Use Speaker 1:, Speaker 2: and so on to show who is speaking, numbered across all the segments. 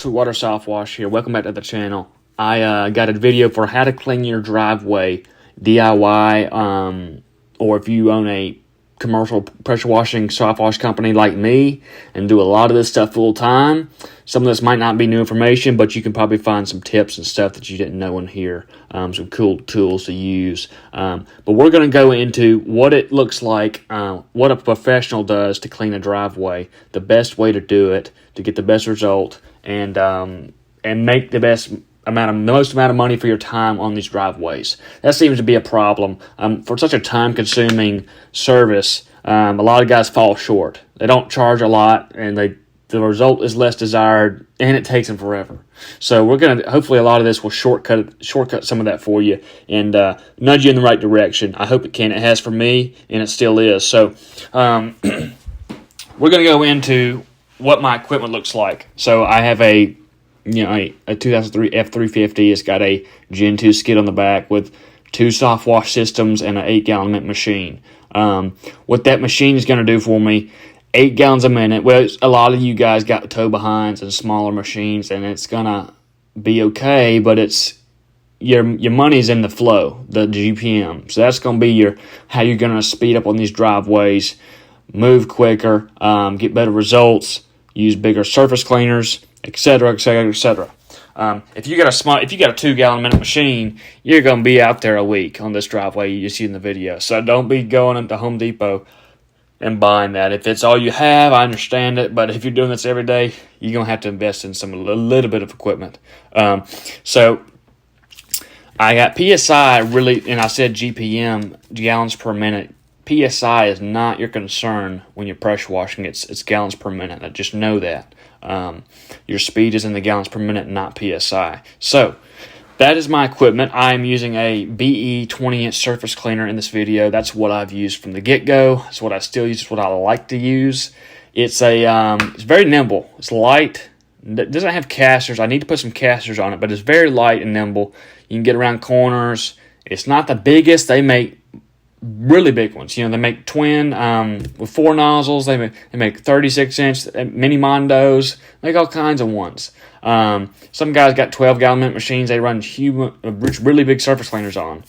Speaker 1: Sweetwater Soft Wash here. Welcome back to the channel. I got a video for how to clean your driveway DIY, or if you own a commercial pressure washing soft wash company like me and do a lot of this stuff full time. Some of this might not be new information, but you can probably find some tips and stuff that you didn't know in here, some cool tools to use. But we're going to go into what it looks like, what a professional does to clean a driveway, the best way to do it to get the best result, and make the most amount of money for your time on these driveways. That seems to be a problem. For such a time-consuming service, a lot of guys fall short. They don't charge a lot, and the result is less desired, and it takes them forever. So we're gonna hopefully a lot of this will shortcut some of that for you and nudge you in the right direction. I hope it can. It has for me, and it still is. So we're gonna go into what my equipment looks like. So I have a 2003 F350. It's got a Gen 2 skid on the back with 2 soft wash systems and an 8-gallon mint machine. What that machine is going to do for me, 8 gallons a minute. Well, a lot of you guys got tow behinds and smaller machines, and it's going to be okay, but it's your money's in the flow, the GPM. So that's going to be how you're going to speed up on these driveways, move quicker, get better results, use bigger surface cleaners, etc., etc., etc. If you got a 2-gallon a minute machine, you're going to be out there a week on this driveway you see in the video. So don't be going into Home Depot and buying that. If it's all you have, I understand it, but if you're doing this every day, you're going to have to invest in a little bit of equipment. So I got PSI and I said GPM, gallons per minute. PSI is not your concern when you're pressure washing. It's gallons per minute. I just know that. Your speed is in the gallons per minute, not PSI. So that is my equipment. I'm using a BE 20-inch surface cleaner in this video. That's what I've used from the get-go. It's what I still use. It's what I like to use. It's very nimble. It's light. It doesn't have casters. I need to put some casters on it, but it's very light and nimble. You can get around corners. It's not the biggest. They make really big ones. They make twin with 4 nozzles. They make 36-inch mini Mondos. They make all kinds of ones. Some guys got 12-gallon mint machines. They run really big surface cleaners on.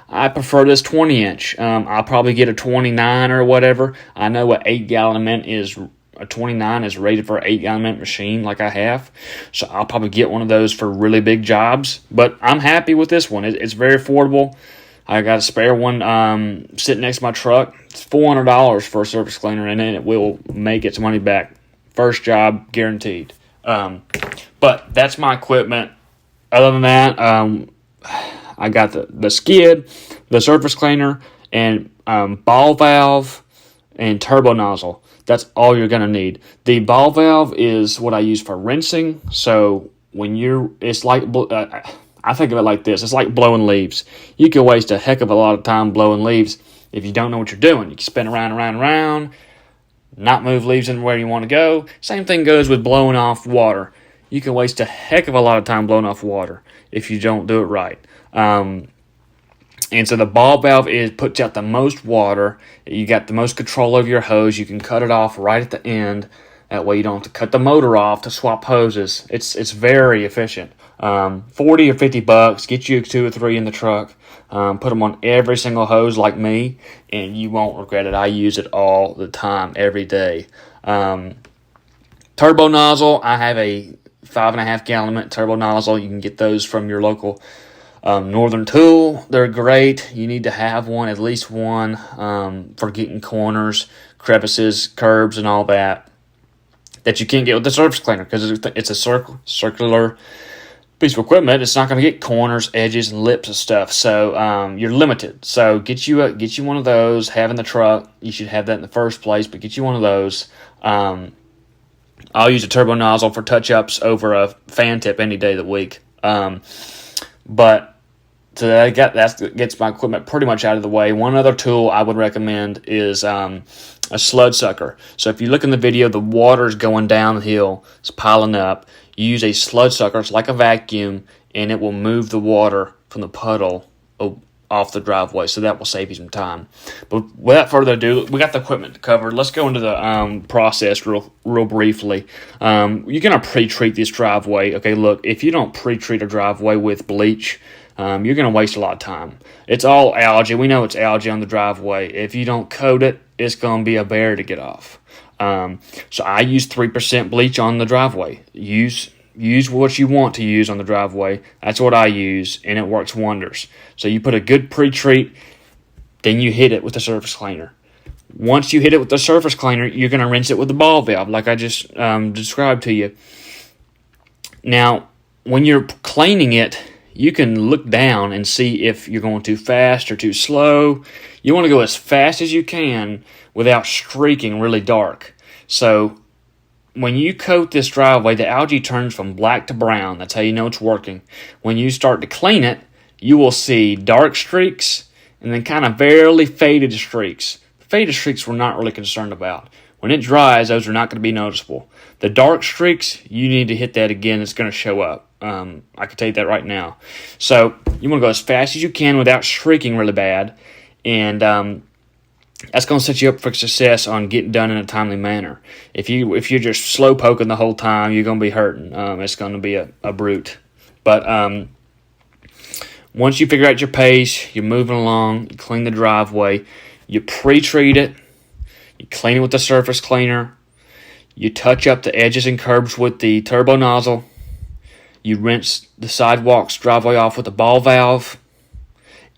Speaker 1: I prefer this 20-inch. I'll probably get a 29 or whatever. I know what 8-gallon a mint is. A 29 is rated for an 8-gallon mint machine like I have. So I'll probably get one of those for really big jobs. But I'm happy with this one. It's very affordable. I got a spare one sitting next to my truck. It's $400 for a surface cleaner, and then it will make its money back. First job, guaranteed. But that's my equipment. Other than that, I got the skid, the surface cleaner, and ball valve and turbo nozzle. That's all you're going to need. The ball valve is what I use for rinsing. So it's like... I think of it like this. It's like blowing leaves. You can waste a heck of a lot of time blowing leaves if you don't know what you're doing. You can spin around, not move leaves in where you want to go. Same thing goes with blowing off water. You can waste a heck of a lot of time blowing off water if you don't do it right. And so the ball valve puts out the most water. You got the most control over your hose. You can cut it off right at the end. That way you don't have to cut the motor off to swap hoses. It's very efficient. $40 or $50, get you 2 or 3 in the truck. Put them on every single hose like me, and you won't regret it. I use it all the time, every day. Turbo nozzle, I have a 5.5-gallon mint turbo nozzle. You can get those from your local Northern Tool. They're great. You need to have one, at least one, for getting corners, crevices, curbs, and all that you can't get with the surface cleaner because it's a circular piece of equipment. It's not going to get corners, edges, and lips of stuff. So you're limited. So get you one of those. Have in the truck. You should have that in the first place, but get you one of those. I'll use a turbo nozzle for touch-ups over a fan tip any day of the week. But so that gets my equipment pretty much out of the way. One other tool I would recommend is a sludge sucker. So if you look in the video, the water is going downhill. It's piling up. You use a sludge sucker. It's like a vacuum, and it will move the water from the puddle off the driveway, so that will save you some time. But without further ado, we got the equipment covered. Let's go into the process real briefly. You're going to pre-treat this driveway. Okay, look, if you don't pre-treat a driveway with bleach, you're going to waste a lot of time. It's all algae. We know it's algae on the driveway. If you don't coat it, it's going to be a bear to get off. So I use 3% bleach on the driveway. Use what you want to use on the driveway. That's what I use, and it works wonders. So you put a good pre-treat, then you hit it with the surface cleaner. Once you hit it with the surface cleaner, you're going to rinse it with the ball valve, like I just described to you. Now, when you're cleaning it, you can look down and see if you're going too fast or too slow. You want to go as fast as you can without streaking really dark. So when you coat this driveway, the algae turns from black to brown. That's how you know it's working. When you start to clean it, you will see dark streaks and then kind of barely faded streaks. Faded streaks we're not really concerned about. When it dries, those are not going to be noticeable. The dark streaks, you need to hit that again. It's going to show up. I can tell you that right now. So you want to go as fast as you can without streaking really bad. And that's going to set you up for success on getting done in a timely manner. If you're just slow poking the whole time, you're going to be hurting. It's going to be a brute. But once you figure out your pace, you're moving along, you clean the driveway, you pre-treat it, you clean it with the surface cleaner, you touch up the edges and curbs with the turbo nozzle, you rinse the sidewalks, driveway off with a ball valve,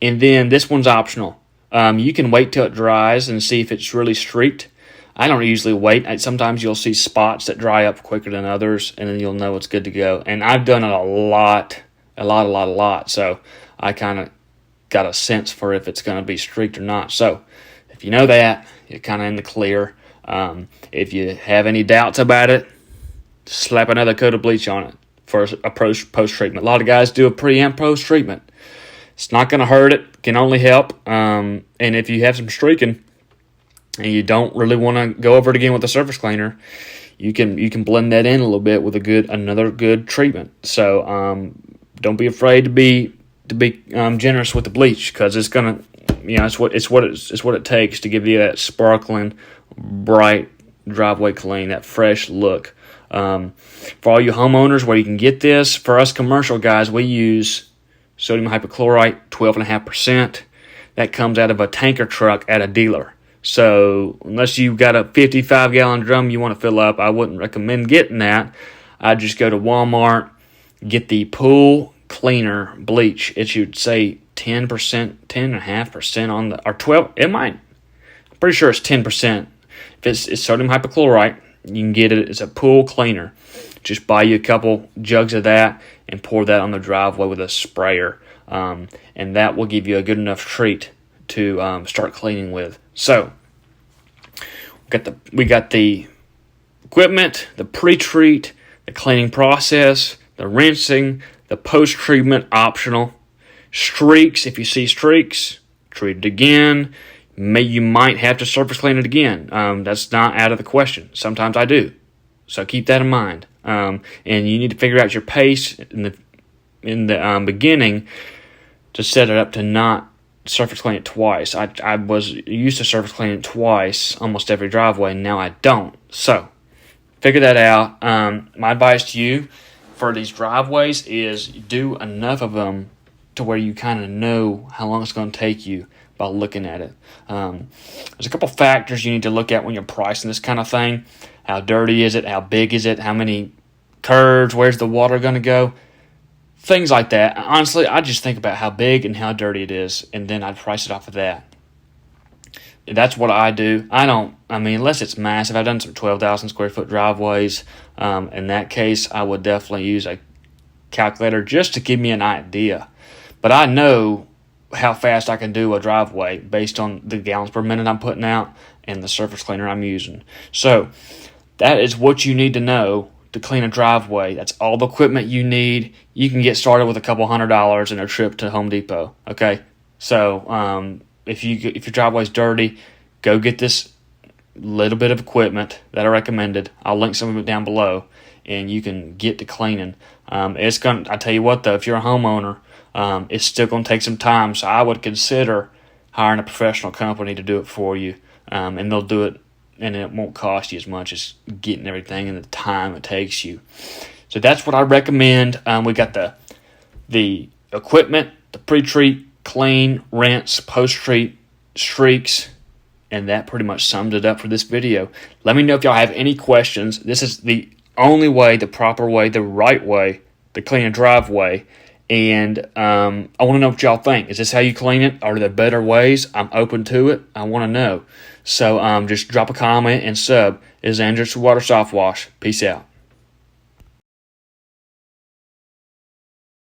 Speaker 1: and then this one's optional. You can wait till it dries and see if it's really streaked. I don't usually wait. Sometimes you'll see spots that dry up quicker than others, and then you'll know it's good to go. And I've done it a lot. So I kind of got a sense for if it's going to be streaked or not. So if you know that, you're kind of in the clear. If you have any doubts about it, slap another coat of bleach on it for a post-treatment. A lot of guys do a pre- and post-treatment. It's not going to hurt it. Can only help. And if you have some streaking and you don't really want to go over it again with the surface cleaner, you can blend that in a little bit with another good treatment. So don't be afraid to be generous with the bleach, because it's gonna, it's what it takes to give you that sparkling, bright driveway clean, that fresh look. For all you homeowners, where you can get this, for us commercial guys, we use sodium hypochlorite, 12.5%. That comes out of a tanker truck at a dealer. So unless you've got a 55-gallon drum you want to fill up, I wouldn't recommend getting that. I'd just go to Walmart, get the pool cleaner bleach. It should say 10%, 10.5% on the, or 12. It might. I'm pretty sure it's 10%. If it's sodium hypochlorite, you can get it. It's a pool cleaner. Just buy you a couple jugs of that and pour that on the driveway with a sprayer. And that will give you a good enough treat to start cleaning with. So we got the equipment, the pre-treat, the cleaning process, the rinsing, the post-treatment optional. Streaks, if you see streaks, treat it again. You might have to surface clean it again. That's not out of the question. Sometimes I do. So keep that in mind. And you need to figure out your pace in the beginning to set it up to not surface clean it twice. I was used to surface clean it twice almost every driveway, and now I don't. So figure that out. My advice to you for these driveways is do enough of them to where you kind of know how long it's going to take you by looking at it. There's a couple factors you need to look at when you're pricing this kind of thing. How dirty is it? How big is it? How many curves? Where's the water going to go? Things like that. Honestly, I just think about how big and how dirty it is, and then I'd price it off of that. That's what I do. Unless it's massive. I've done some 12,000 square foot driveways. In that case, I would definitely use a calculator just to give me an idea. But I know how fast I can do a driveway based on the gallons per minute I'm putting out and the surface cleaner I'm using. So that is what you need to know to clean a driveway. That's all the equipment you need. You can get started with a couple $100 and a trip to Home Depot. Okay, so if your driveway's dirty, go get this little bit of equipment that I recommended. I'll link some of it down below, and you can get to cleaning. I tell you what though, if you're a homeowner, it's still going to take some time. So I would consider hiring a professional company to do it for you, and they'll do it, and it won't cost you as much as getting everything and the time it takes you. So that's what I recommend. We got the equipment, the pre-treat, clean, rinse, post-treat, streaks, and that pretty much summed it up for this video. Let me know if y'all have any questions. This is the only way, the proper way, the right way to clean a driveway. And I want to know what y'all think. Is this how you clean it? Are there better ways? I'm open to it. I want to know. So just drop a comment and sub. This is Andrews Water Soft Wash. Peace out.